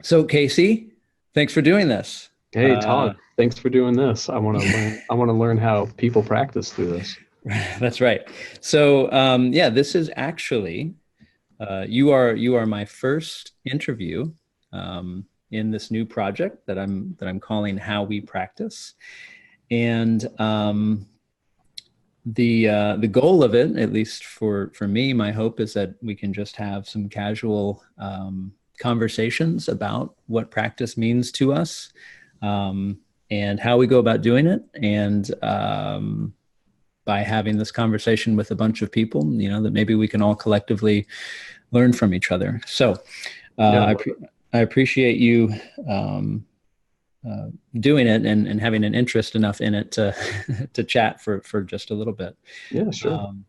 So, Casey, thanks for doing this. Hey Uh, Todd, thanks for doing this. I want to learn. I want to learn how people practice through this. that's right. So, yeah, this is actually you are my first interview in this new project that I'm calling How We Practice, and the goal of it, at least for me, my hope is that we can just have some casual conversations about what practice means to us, um, and how we go about doing it. And by having this conversation with a bunch of people, that maybe we can all collectively learn from each other. So Yeah, uh, I, love pre- it. I appreciate you um, uh, doing it and having an interest enough in it to to chat for just a little bit. Yeah, sure. Um,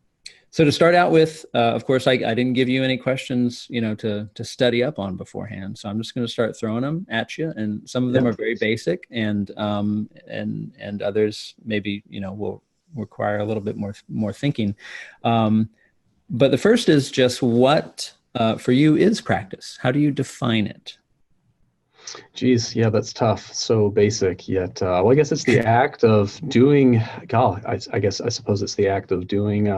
so to start out with, of course, I didn't give you any questions, to study up on beforehand. So I'm just going to start throwing them at you, and some of Yeah, them are very please. basic, and others maybe will require a little bit more thinking. Um, but the first is just what for you is practice. How do you define it? Geez, yeah, that's tough. So basic, yet. Well, I guess it's the act of doing. God, I guess I suppose it's the act of doing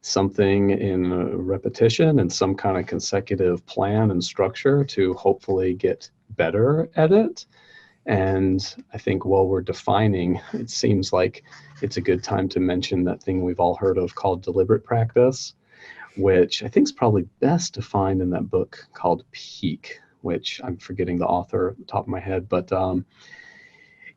something in repetition and some kind of consecutive plan and structure to hopefully get better at it. And I think while we're defining, it seems like it's a good time to mention that thing we've all heard of called deliberate practice, which I think is probably best defined in that book called Peak, which I'm forgetting the author at the top of my head. But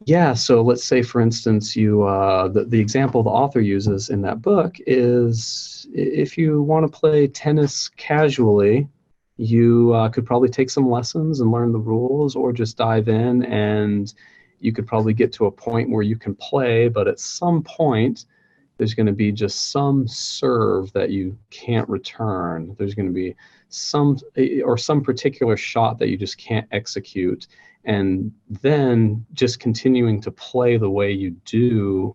yeah, so let's say, for instance, the example the author uses in that book is if you want to play tennis casually, you could probably take some lessons and learn the rules, or just dive in and you could probably get to a point where you can play, but at some point, there's going to be just some serve that you can't return. There's going to be some particular shot that you just can't execute. And then just continuing to play the way you do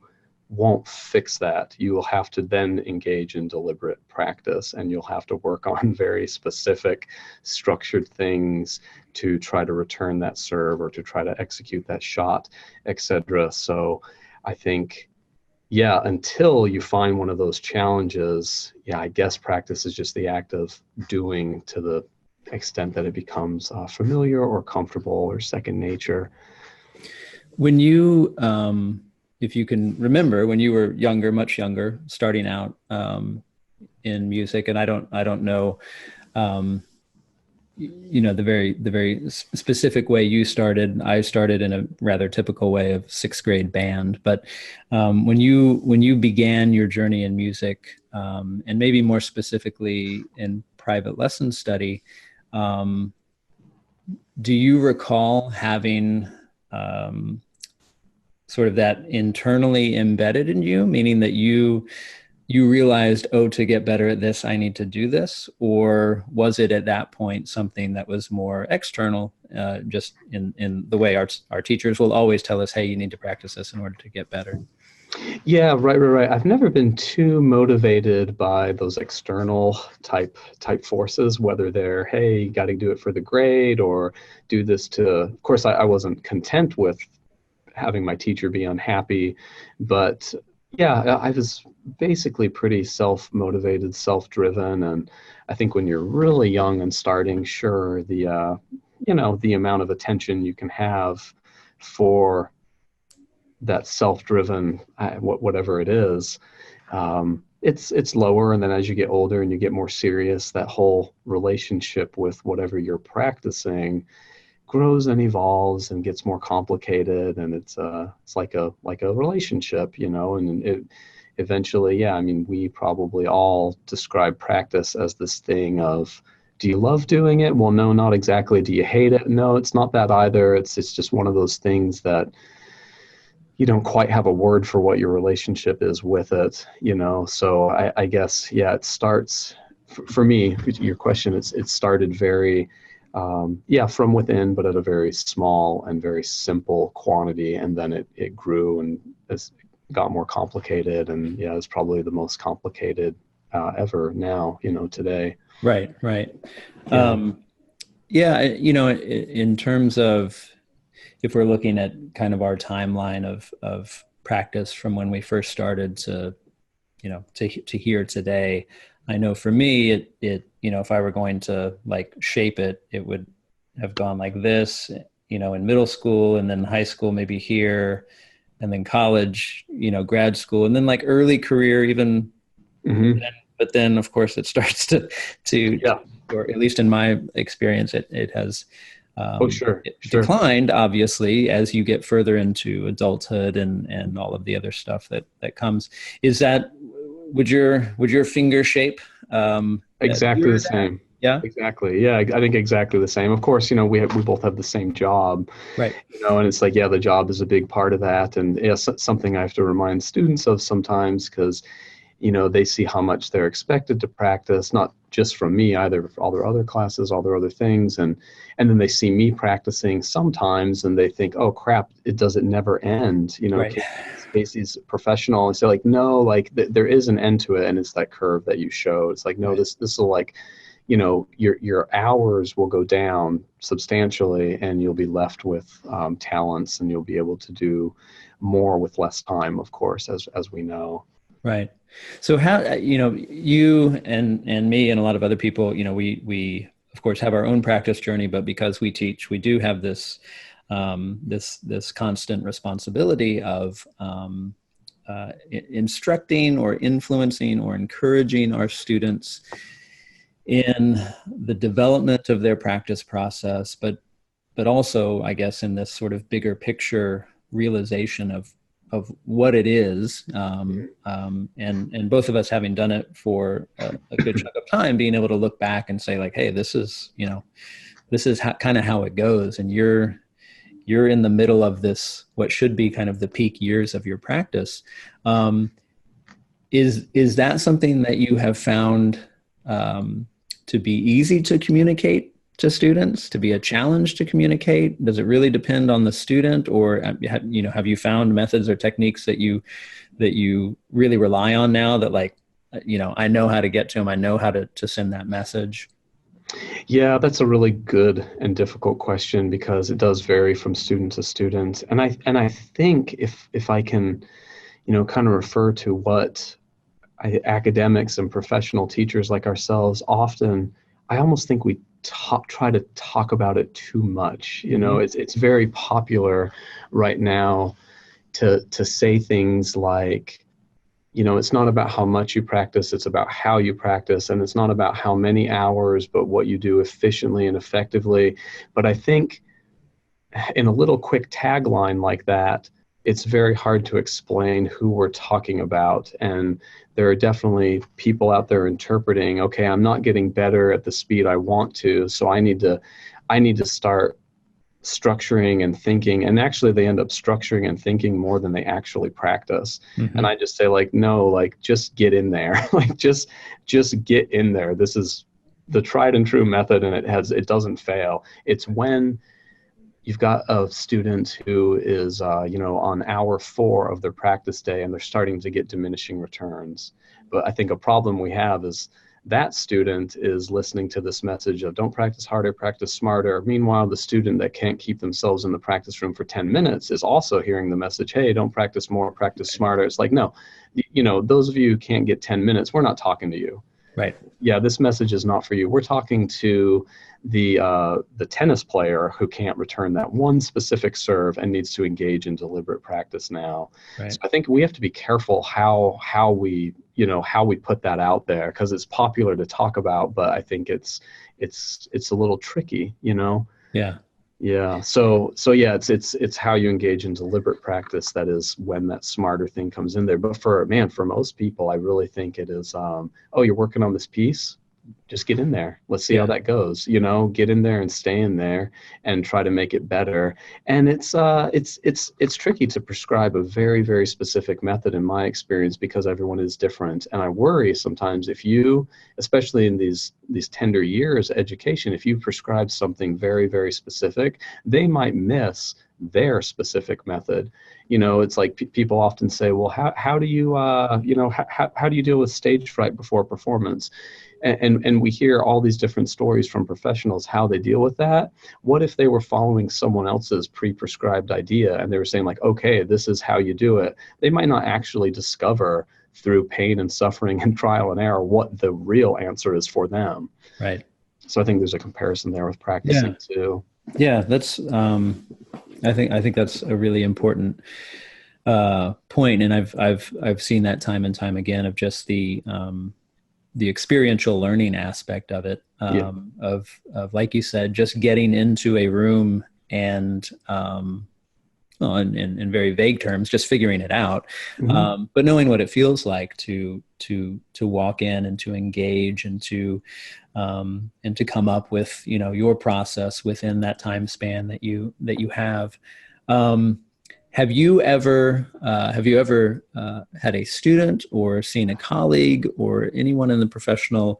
won't fix that. You will have to then engage in deliberate practice, and you'll have to work on very specific structured things to try to return that serve or to try to execute that shot, etc. So I think, yeah, until you find one of those challenges, yeah, I guess practice is just the act of doing to the extent that it becomes familiar or comfortable or second nature. When you, if you can remember, when you were younger, much younger, starting out in music, and I don't know, um, the very specific way you started. I started in a rather typical way of sixth grade band, but when you began your journey in music, and maybe more specifically in private lesson study, um, do you recall having um, sort of that internally embedded in you, meaning that you realized, oh, to get better at this, I need to do this? Or was it at that point something that was more external, just in the way our teachers will always tell us, hey, you need to practice this in order to get better? Yeah, right. I've never been too motivated by those external type forces, whether they're, hey, you got to do it for the grade or do this to. Of course, I wasn't content with having my teacher be unhappy, but yeah, I was basically pretty self-motivated, self-driven, and I think when you're really young and starting, sure, the amount of attention you can have for that self-driven, whatever it is, it's lower. And then as you get older and you get more serious, that whole relationship with whatever you're practicing grows and evolves and gets more complicated. And it's like a relationship, and it eventually, yeah, I mean, we probably all describe practice as this thing of, do you love doing it? Well, no, not exactly. Do you hate it? No, it's not that either. It's just one of those things that you don't quite have a word for what your relationship is with it. So I guess, yeah, it starts for me, your question, it started very, yeah, from within, but at a very small and very simple quantity. And then it grew and it got more complicated. And yeah, it's probably the most complicated ever now, today. Right, right. Yeah. Um, Yeah, in terms of if we're looking at kind of our timeline of practice from when we first started to to here today, I know for me if I were going to like shape it, it would have gone like this, in middle school, and then high school maybe here, and then college, grad school, and then like early career even. Hmm. But then of course it starts to Yeah. or at least in my experience, it has Oh, sure, it sure. declined obviously as you get further into adulthood and all of the other stuff that comes. Is that would your finger shape Exactly mirror the that? same. Yeah. Exactly. Yeah, I think exactly the same. Of course, we both have the same job, Right. and it's like, yeah, the job is a big part of that, and yeah, something I have to remind students of sometimes because they see how much they're expected to practice, not just from me either, for all their other classes, all their other things, and then they see me practicing sometimes, and they think, oh crap, does it never end? Right. Casey's professional, and say like, no, like there is an end to it, and it's that curve that you show. It's like, no, Right. this will like, your hours will go down substantially, and you'll be left with talents, and you'll be able to do more with less time, of course, as we know. Right. So how you and me and a lot of other people, we of course have our own practice journey, but because we teach, we do have this constant responsibility of instructing or influencing or encouraging our students in the development of their practice process, but also, I guess, in this sort of bigger picture realization of what it is, and both of us having done it for a good chunk of time, being able to look back and say like, hey, this is kind of how it goes, and you're in the middle of this, what should be kind of the peak years of your practice. Um, is that something that you have found to be easy to communicate to students, to be a challenge to communicate? Does it really depend on the student, or have you found methods or techniques that you really rely on now that like, I know how to get to them, I know how to send that message? Yeah, that's a really good and difficult question because it does vary from student to student. And I think if I can, kind of refer to what academics and professional teachers like ourselves often, I almost think we try to talk about it too much. Mm-hmm. It's very popular right now to say things like, it's not about how much you practice, it's about how you practice. And it's not about how many hours, but what you do efficiently and effectively. But I think in a little quick tagline like that, it's very hard to explain who we're talking about. And there are definitely people out there interpreting, okay, I'm not getting better at the speed I want to, so I need to start structuring and thinking, and actually they end up structuring and thinking more than they actually practice. And Mm-hmm. I just say like, no, like just get in there. Like just get in there. This is the tried and true method, and it doesn't fail. It's when you've got a student who is on hour 4 of their practice day, and they're starting to get diminishing returns. But I think a problem we have is that student is listening to this message of don't practice harder, practice smarter. Meanwhile, the student that can't keep themselves in the practice room for 10 minutes is also hearing the message, hey, don't practice more, practice smarter. It's like, no, those of you who can't get 10 minutes, we're not talking to you. Right. Yeah, this message is not for you. We're talking to the tennis player who can't return that one specific serve and needs to engage in deliberate practice now. So Right. I think we have to be careful how we put that out there, because it's popular to talk about, but I think it's a little tricky. Yeah. Yeah. So yeah, it's how you engage in deliberate practice that is when that smarter thing comes in there. But for most people, I really think it is, oh, you're working on this piece, just get in there. Let's see how Yeah. that goes. Get in there and stay in there and try to make it better. And it's tricky to prescribe a very, very specific method in my experience, because everyone is different. And I worry sometimes if you, especially in these tender years education, if you prescribe something very, very specific, they might miss their specific method. It's like people often say, well, how do you how do you deal with stage fright before performance? And we hear all these different stories from professionals how they deal with that. What if they were following someone else's pre-prescribed idea and they were saying like, okay, this is how you do it? They might not actually discover through pain and suffering and trial and error what the real answer is for them. Right. So I think there's a comparison there with Yeah. practicing too. Yeah. That's, I think that's a really important point. And I've seen that time and time again of just the experiential learning aspect of it, Yeah. of like you said, just getting into a room and, well, in very vague terms, just figuring it out, Mm-hmm. but knowing what it feels like to walk in and to engage and to come up with, your process within that time span that you have. Um, have you ever had a student or seen a colleague or anyone in the professional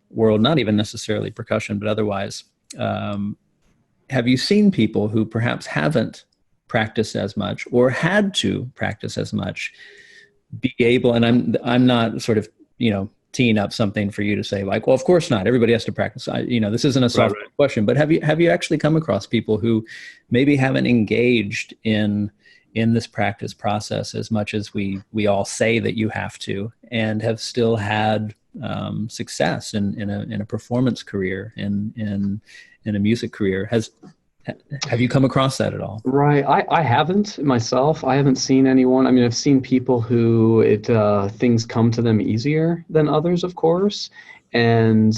world, not even necessarily percussion, but otherwise, um, have you seen people who perhaps haven't practiced as much or had to practice as much be able, and I'm not sort of, teeing up something for you to say like, well, of course not. Everybody has to practice. This isn't a Right, soft right. question, but have you actually come across people who maybe haven't engaged in this practice process as much as we all say that you have to, and have still had success in a performance career, in a music career? Have you come across that at all? Right. I haven't myself. I haven't seen anyone. I mean, I've seen people who things come to them easier than others, of course. And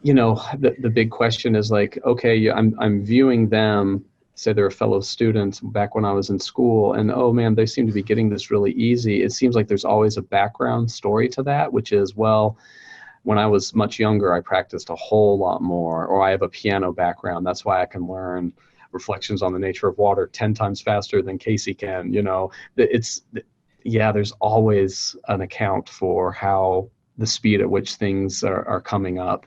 the big question is like, okay, I'm viewing them, say they're a fellow student back when I was in school, and oh man, they seem to be getting this really easy. It seems like there's always a background story to that, which is, well, when I was much younger, I practiced a whole lot more, or I have a piano background. That's why I can learn Reflections on the Nature of Water 10 times faster than Casey can. Yeah, there's always an account for how the speed at which things are coming up.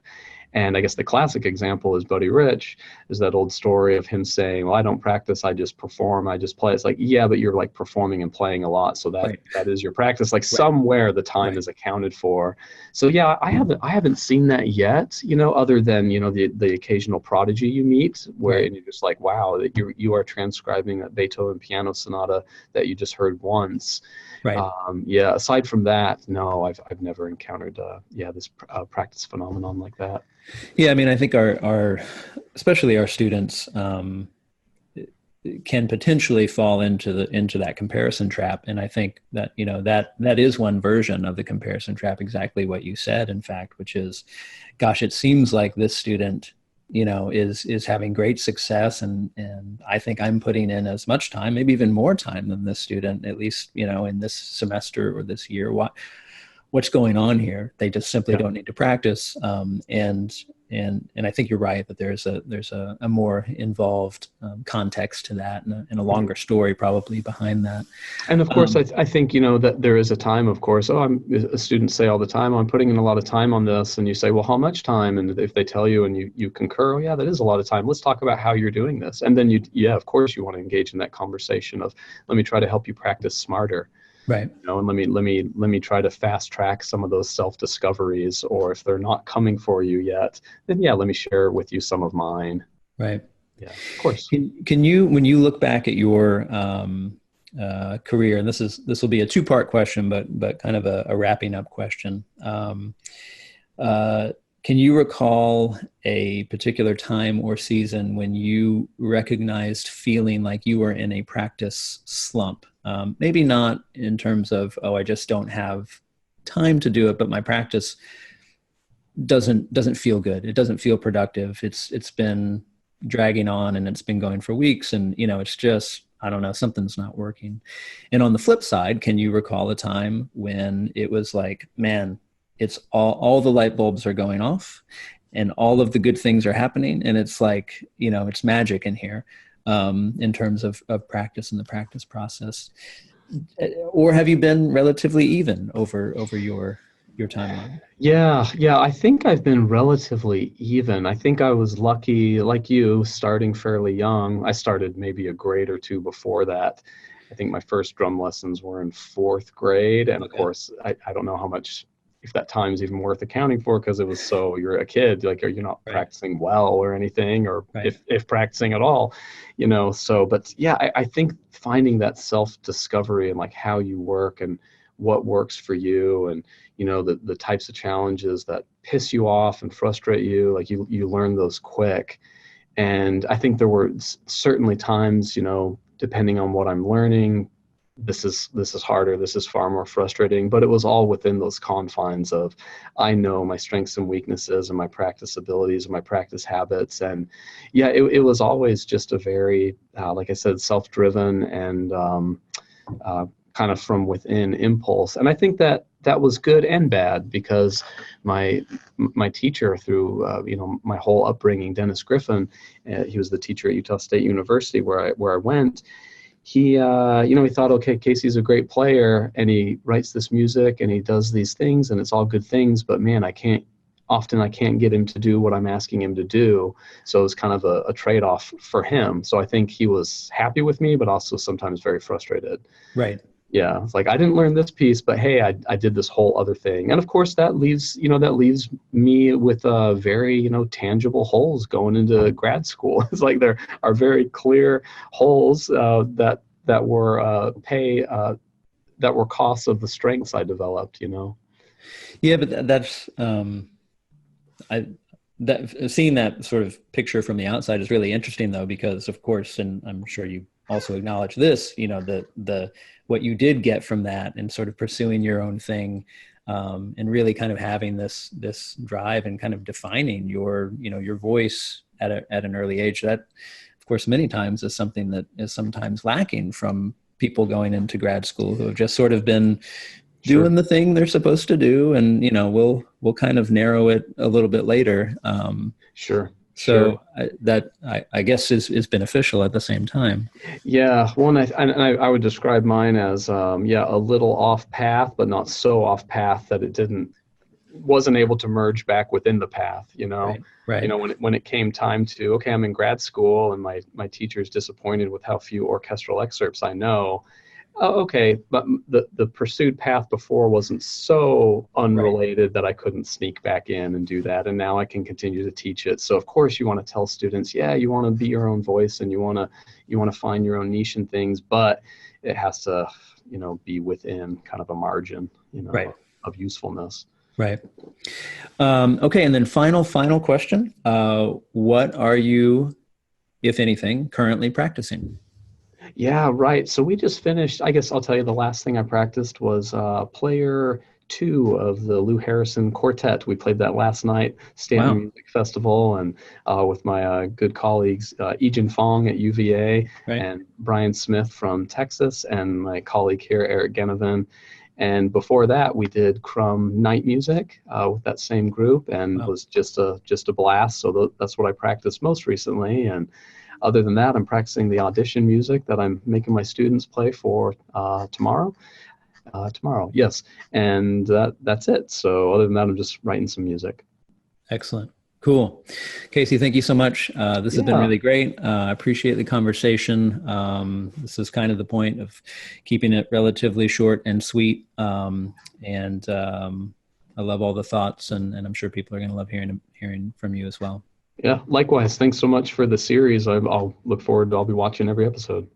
And I guess the classic example is Buddy Rich, is that old story of him saying, well, I don't practice, I just perform, I just play. It's like, yeah, but you're like performing and playing a lot. So that Right. that is your practice. Like Right. somewhere the time Right. is accounted for. So yeah, I haven't seen that yet, other than, the occasional prodigy you meet where Right. and you're just like, wow, that you are transcribing a Beethoven piano sonata that you just heard once. Right. Yeah, aside from that, no, I've never encountered this practice phenomenon like that. Yeah, I mean, I think our especially our students, can potentially fall into that comparison trap, and I think that that is one version of the comparison trap. Exactly what you said, in fact, which is, gosh, it seems like this student, is having great success, and I think I'm putting in as much time, maybe even more time than this student, at least in this semester or this year. What's going on here? They just simply Yeah. don't need to practice. And I think you're right that there's a more involved context to that, and a longer story probably behind that. And of course, I think, that there is a time, of course, students say all the time, I'm putting in a lot of time on this. And you say, well, how much time? And if they tell you and you concur, oh, yeah, that is a lot of time. Let's talk about how you're doing this. And then of course, you want to engage in that conversation of, let me try to help you practice smarter. Right. And let me try to fast track some of those self discoveries. Or if they're not coming for you yet, then yeah, let me share with you some of mine. Right. Yeah, of course. Can you, when you look back at your career, and this will be a two-part question, but kind of a wrapping up question. Can you recall a particular time or season when you recognized feeling like you were in a practice slump? Maybe not in terms of, oh, I just don't have time to do it, but my practice doesn't feel good. It doesn't feel productive. It's been dragging on, and it's been going for weeks, and it's just, I don't know, something's not working. And on the flip side, can you recall a time when it was like, man, it's all the light bulbs are going off and all of the good things are happening, and it's like, it's magic in here, in terms of practice and the practice process? Or have you been relatively even over your timeline? Yeah, I think I've been relatively even. I think I was lucky, like you, starting fairly young. I started maybe a grade or two before that. I think my first drum lessons were in fourth grade. And of Okay. course, I don't know how much if that time's even worth accounting for, because it was so, you're a kid, like, are you not Right. practicing well or anything, or Right. if practicing at all, so, but yeah, I think finding that self-discovery and like how you work and what works for you, and the types of challenges that piss you off and frustrate you, like you learn those quick. And I think there were certainly times, depending on what I'm learning, this is harder, this is far more frustrating, but it was all within those confines of, I know my strengths and weaknesses and my practice abilities and my practice habits. And yeah, it was always just a very, like I said, self-driven and uh, kind of from within impulse. And I think that that was good and bad, because my teacher through my whole upbringing, Dennis Griffin, he was the teacher at Utah State University where I went. He he thought, okay, Casey's a great player and he writes this music and he does these things and it's all good things, but man, I can't get him to do what I'm asking him to do. So it was kind of a trade-off for him. So I think he was happy with me, but also sometimes very frustrated. Right. Yeah, it's like, I didn't learn this piece, but hey, I did this whole other thing. And of course that leaves me with very, tangible holes going into grad school. It's like there are very clear holes that were costs of the strengths I developed. Yeah, but that's I that seeing that sort of picture from the outside is really interesting, though, because of course, and I'm sure you also acknowledge this, the what you did get from that and sort of pursuing your own thing, and really kind of having this drive and kind of defining your voice at an early age. That, of course, many times is something that is sometimes lacking from people going into grad school who have just sort of been Sure. doing the thing they're supposed to do, and we'll kind of narrow it a little bit later. Sure. Sure. So I guess is beneficial at the same time. Yeah, one I would describe mine as a little off path, but not so off path that it wasn't able to merge back within the path. Right. Right. When it came time to, okay, I'm in grad school and my teacher's disappointed with how few orchestral excerpts I know. Oh, okay, but the pursued path before wasn't so Right. unrelated that I couldn't sneak back in and do that, and now I can continue to teach it. So of course you want to tell students, yeah, you want to be your own voice and you want to find your own niche and things, but it has to be within kind of a margin Right. of usefulness. Right. Okay, and then final question. What are you, if anything, currently practicing? Yeah, right. So we just finished, I guess I'll tell you, the last thing I practiced was player 2 of the Lou Harrison Quartet. We played that last night, Stanton Wow. Music Festival, and with my good colleagues, Ejin Fong at UVA Right. and Brian Smith from Texas, and my colleague here, Eric Genovan. And before that, we did Crumb Night Music with that same group, and Wow. was just a blast. So that's what I practiced most recently. And other than that, I'm practicing the audition music that I'm making my students play for tomorrow. Tomorrow, yes. And that's it. So other than that, I'm just writing some music. Excellent. Cool. Casey, thank you so much. This has been Yeah, really great. I appreciate the conversation. This is kind of the point of keeping it relatively short and sweet. And I love all the thoughts, and I'm sure people are going to love hearing from you as well. yeah. Likewise. Thanks so much for the series. I'll look forward to, I'll be watching every episode.